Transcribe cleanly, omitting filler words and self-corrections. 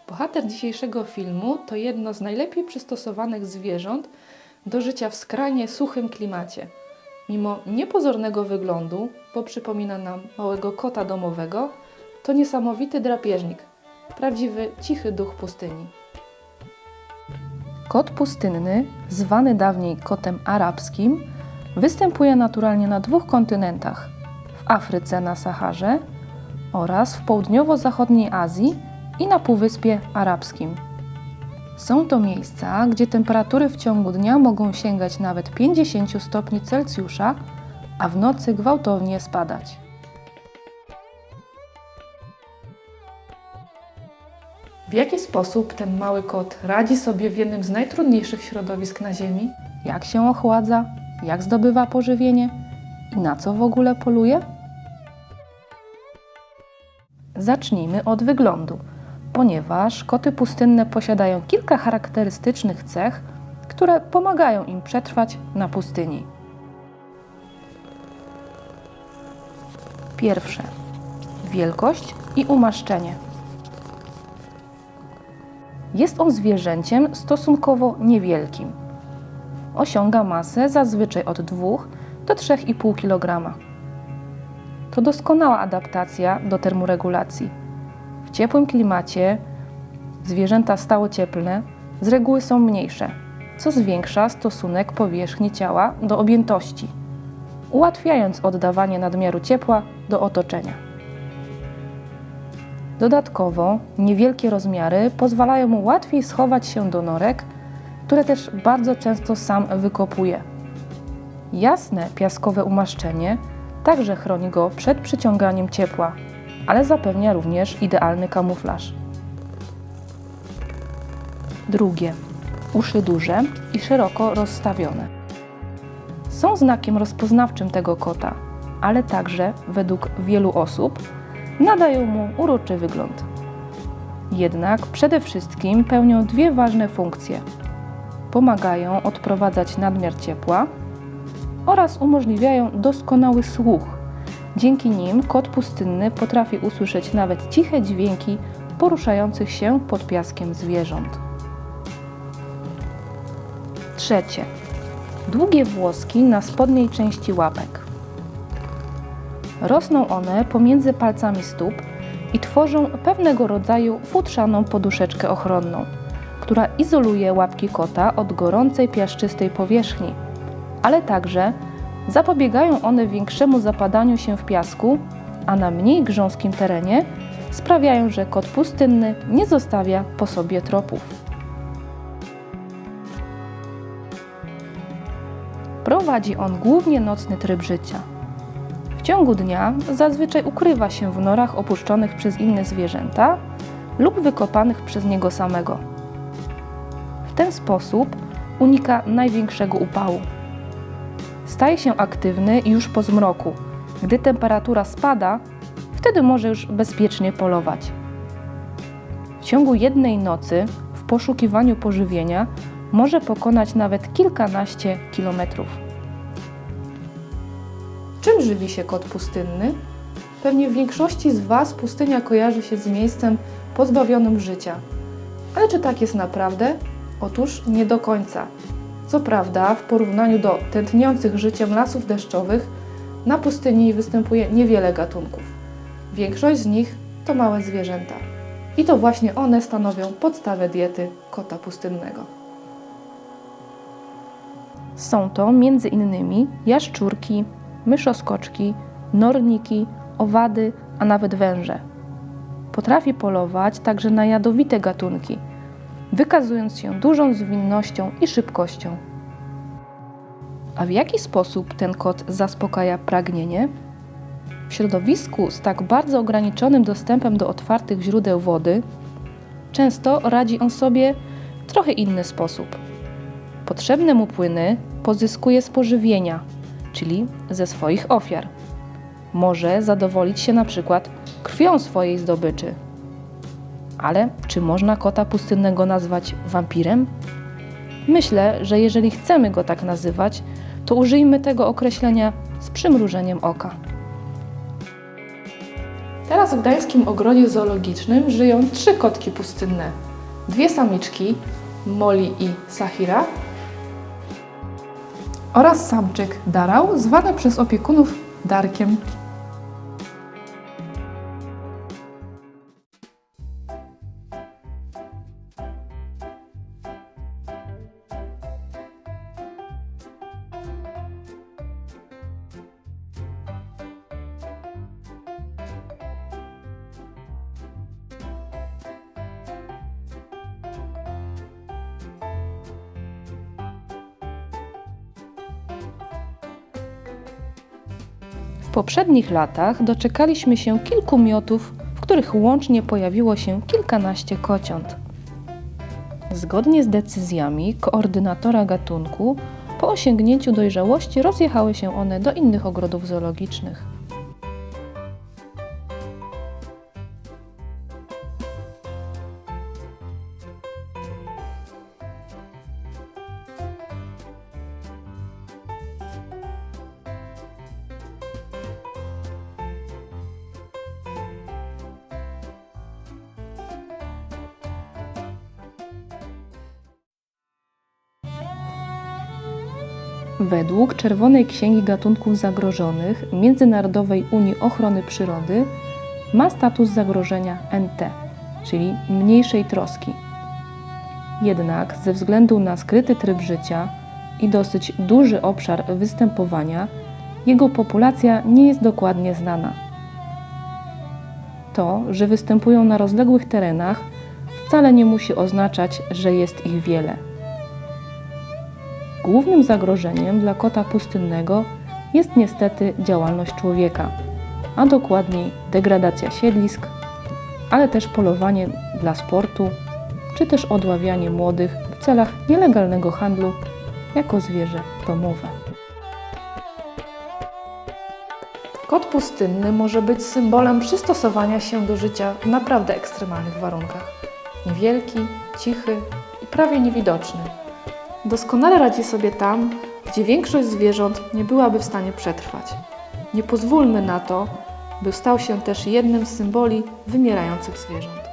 Bohater dzisiejszego filmu to jedno z najlepiej przystosowanych zwierząt do życia w skrajnie suchym klimacie. Mimo niepozornego wyglądu, bo przypomina nam małego kota domowego, to niesamowity drapieżnik, prawdziwy cichy duch pustyni. Kot pustynny, zwany dawniej kotem arabskim, występuje naturalnie na dwóch kontynentach: w Afryce na Saharze oraz w południowo-zachodniej Azji i na Półwyspie Arabskim. Są to miejsca, gdzie temperatury w ciągu dnia mogą sięgać nawet 50 stopni Celsjusza, a w nocy gwałtownie spadać. W jaki sposób ten mały kot radzi sobie w jednym z najtrudniejszych środowisk na Ziemi? Jak się ochładza? Jak zdobywa pożywienie? I na co w ogóle poluje? Zacznijmy od wyglądu, ponieważ koty pustynne posiadają kilka charakterystycznych cech, które pomagają im przetrwać na pustyni. Pierwsze: wielkość i umaszczenie. Jest on zwierzęciem stosunkowo niewielkim. Osiąga masę zazwyczaj od 2 do 3,5 kg. To doskonała adaptacja do termoregulacji. W ciepłym klimacie zwierzęta stałocieplne z reguły są mniejsze, co zwiększa stosunek powierzchni ciała do objętości, ułatwiając oddawanie nadmiaru ciepła do otoczenia. Dodatkowo niewielkie rozmiary pozwalają mu łatwiej schować się do norek, które też bardzo często sam wykopuje. Jasne, piaskowe umaszczenie także chroni go przed przyciąganiem ciepła, ale zapewnia również idealny kamuflaż. Drugie: uszy duże i szeroko rozstawione. Są znakiem rozpoznawczym tego kota, ale także, według wielu osób, nadają mu uroczy wygląd. Jednak przede wszystkim pełnią dwie ważne funkcje. Pomagają odprowadzać nadmiar ciepła oraz umożliwiają doskonały słuch. Dzięki nim kot pustynny potrafi usłyszeć nawet ciche dźwięki poruszających się pod piaskiem zwierząt. Trzecie: długie włoski na spodniej części łapek. Rosną one pomiędzy palcami stóp i tworzą pewnego rodzaju futrzaną poduszeczkę ochronną, która izoluje łapki kota od gorącej, piaszczystej powierzchni, ale także zapobiegają one większemu zapadaniu się w piasku, a na mniej grząskim terenie sprawiają, że kot pustynny nie zostawia po sobie tropów. Prowadzi on głównie nocny tryb życia. W ciągu dnia zazwyczaj ukrywa się w norach opuszczonych przez inne zwierzęta lub wykopanych przez niego samego. W ten sposób unika największego upału. Staje się aktywny już po zmroku. Gdy temperatura spada, wtedy może już bezpiecznie polować. W ciągu jednej nocy w poszukiwaniu pożywienia może pokonać nawet kilkanaście kilometrów. Czym żywi się kot pustynny? Pewnie w większości z Was pustynia kojarzy się z miejscem pozbawionym życia. Ale czy tak jest naprawdę? Otóż nie do końca. Co prawda, w porównaniu do tętniących życiem lasów deszczowych, na pustyni występuje niewiele gatunków. Większość z nich to małe zwierzęta. I to właśnie one stanowią podstawę diety kota pustynnego. Są to m.in. jaszczurki, myszoskoczki, norniki, owady, a nawet węże. Potrafi polować także na jadowite gatunki, wykazując się dużą zwinnością i szybkością. A w jaki sposób ten kot zaspokaja pragnienie? W środowisku z tak bardzo ograniczonym dostępem do otwartych źródeł wody często radzi on sobie w trochę inny sposób. Potrzebne mu płyny pozyskuje z pożywienia, czyli ze swoich ofiar. Może zadowolić się na przykład krwią swojej zdobyczy. Ale czy można kota pustynnego nazwać wampirem? Myślę, że jeżeli chcemy go tak nazywać, to użyjmy tego określenia z przymrużeniem oka. Teraz w gdańskim ogrodzie zoologicznym żyją 3 kotki pustynne. 2 samiczki, Molly i Sahira, oraz samczyk Darał, zwany przez opiekunów Darkiem. W poprzednich latach doczekaliśmy się kilku miotów, w których łącznie pojawiło się kilkanaście kociąt. Zgodnie z decyzjami koordynatora gatunku, po osiągnięciu dojrzałości rozjechały się one do innych ogrodów zoologicznych. Według Czerwonej Księgi Gatunków Zagrożonych Międzynarodowej Unii Ochrony Przyrody ma status zagrożenia NT, czyli mniejszej troski. Jednak ze względu na skryty tryb życia i dosyć duży obszar występowania, jego populacja nie jest dokładnie znana. To, że występują na rozległych terenach, wcale nie musi oznaczać, że jest ich wiele. Głównym zagrożeniem dla kota pustynnego jest niestety działalność człowieka, a dokładniej degradacja siedlisk, ale też polowanie dla sportu, czy też odławianie młodych w celach nielegalnego handlu jako zwierzę domowe. Kot pustynny może być symbolem przystosowania się do życia w naprawdę ekstremalnych warunkach. Niewielki, cichy i prawie niewidoczny. Doskonale radzi sobie tam, gdzie większość zwierząt nie byłaby w stanie przetrwać. Nie pozwólmy na to, by stał się też jednym z symboli wymierających zwierząt.